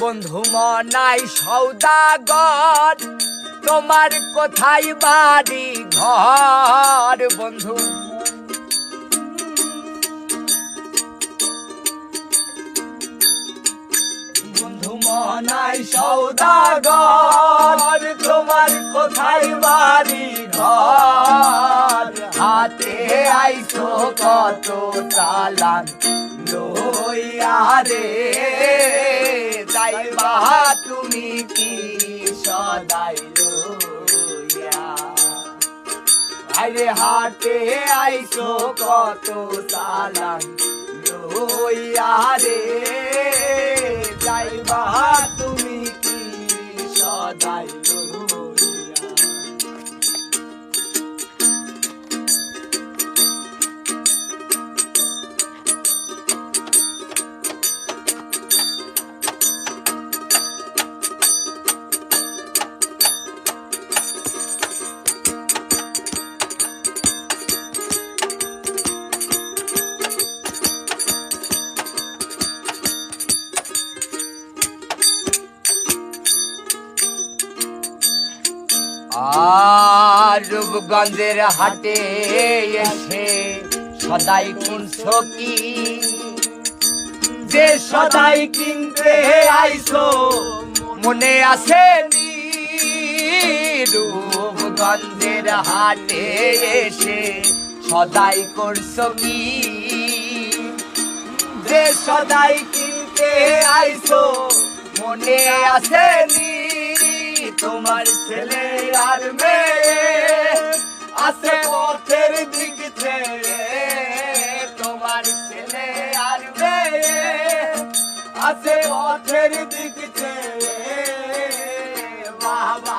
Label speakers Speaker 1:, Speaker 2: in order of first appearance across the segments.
Speaker 1: বন্ধু মনাই সৌদাগর, তোমার কোথায় বাড়ি ঘর? বন্ধু বন্ধু মনাই সৌদাগর, তোমার কোথায় বাড়ি ঘর? হাতে আইছো কত চালান লইয়া রে, যাইবা তুমি কি সদাই লইয়া? আরে হাতে আইছো কত চালান লইয়া রে, যাইবা তুমি কি সদাই লইয়া? আর রূপগঞ্জের হাটে এসে সদাই কিনছো কি? যে সদাই কিনতে আইছো মনে আছে নি? রূপগঞ্জের হাটে এসে সদাই করছো কি? যে সদাই কিনতে আইছো মনে আছে নি? তোমার ছেলে আর মেয়ে আছে পথের দিক ছেড়ে, তোমার ছেলে আর মেয়ে আছে পথের দিক ছেড়ে। বাবা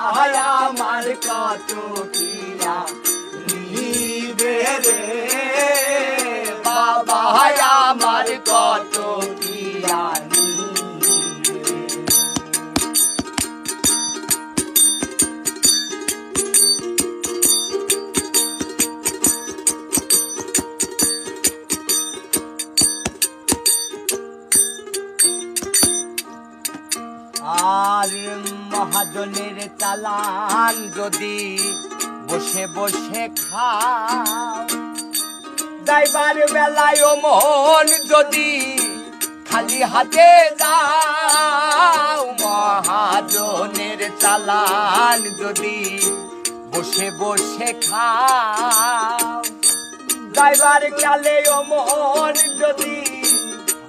Speaker 1: আমার কত কিয়া নিবে রে, বাবা আমার কত কিয়া আর মহাজনের চালান যদি বসে বসে খাও, যাইবার বেলায় মন যদি খালি হাতে যাও। মহাজনের চালান যদি বসে বসে খাও, যাইবার গেলে মন যদি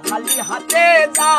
Speaker 1: খালি হাতে যাও।